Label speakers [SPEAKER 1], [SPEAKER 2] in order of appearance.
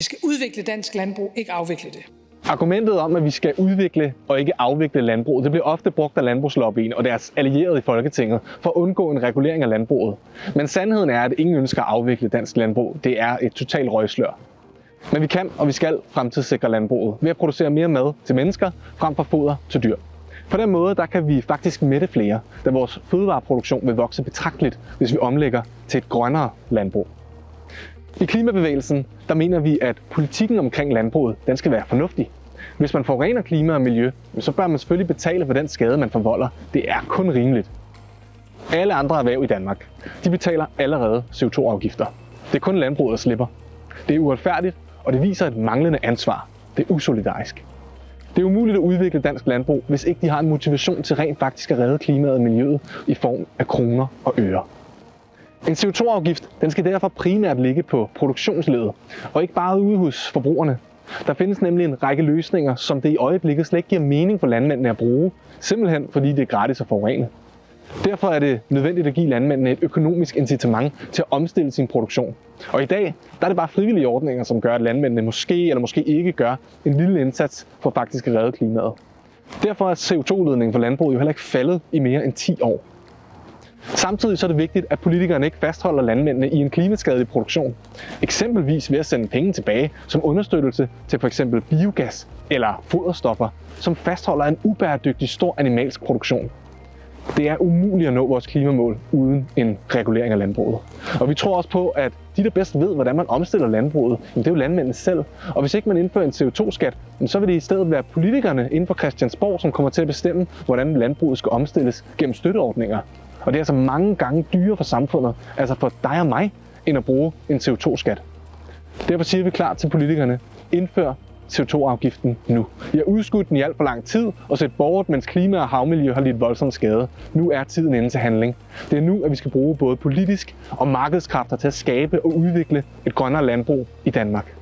[SPEAKER 1] Vi skal udvikle dansk landbrug, ikke afvikle det.
[SPEAKER 2] Argumentet om, at vi skal udvikle og ikke afvikle landbruget, det bliver ofte brugt af landbrugslobbyen og deres allierede i Folketinget for at undgå en regulering af landbruget. Men sandheden er, at ingen ønsker at afvikle dansk landbrug. Det er et totalt røgslør. Men vi kan og vi skal fremtidssikre landbruget ved at producere mere mad til mennesker frem for foder til dyr. På den måde der kan vi faktisk mætte flere, da vores fødevareproduktion vil vokse betragteligt, hvis vi omlægger til et grønnere landbrug. I klimabevægelsen der mener vi, at politikken omkring landbruget den skal være fornuftig. Hvis man forurener klima og miljø, så bør man selvfølgelig betale for den skade, man forvolder. Det er kun rimeligt. Alle andre erhverv i Danmark, de betaler allerede CO2-afgifter. Det er kun landbruget, der slipper. Det er uretfærdigt, og det viser et manglende ansvar. Det er usolidarisk. Det er umuligt at udvikle dansk landbrug, hvis ikke de har en motivation til rent faktisk at redde klimaet og miljøet i form af kroner og øre. En CO2-afgift den skal derfor primært ligge på produktionsleddet, og ikke bare ude hos forbrugerne. Der findes nemlig en række løsninger, som det i øjeblikket slet ikke giver mening for landmændene at bruge, simpelthen fordi det er gratis at forurene. Derfor er det nødvendigt at give landmændene et økonomisk incitament til at omstille sin produktion. Og i dag der er det bare frivillige ordninger, som gør, at landmændene måske eller måske ikke gør en lille indsats for faktisk at redde klimaet. Derfor er CO2-udledningen for landbruget jo heller ikke faldet i mere end 10 år. Samtidig så er det vigtigt, at politikerne ikke fastholder landmændene i en klimaskadelig produktion. Eksempelvis ved at sende penge tilbage som understøttelse til f.eks. biogas eller foderstoffer, som fastholder en ubæredygtig stor animalsk produktion. Det er umuligt at nå vores klimamål uden en regulering af landbruget. Og vi tror også på, at de, der bedst ved, hvordan man omstiller landbruget, det er jo landmændene selv. Og hvis ikke man indfører en CO2-skat, så vil det i stedet være politikerne inden for Christiansborg, som kommer til at bestemme, hvordan landbruget skal omstilles gennem støtteordninger. Og det er altså mange gange dyrere for samfundet, altså for dig og mig, end at bruge en CO2-skat. Derfor siger vi klart til politikerne, indfør CO2-afgiften nu. Vi har udskudt den i alt for lang tid og set borgert, mens klima og havmiljø har lidt voldsom skade. Nu er tiden inde til handling. Det er nu, at vi skal bruge både politisk og markedskræfter til at skabe og udvikle et grønnere landbrug i Danmark.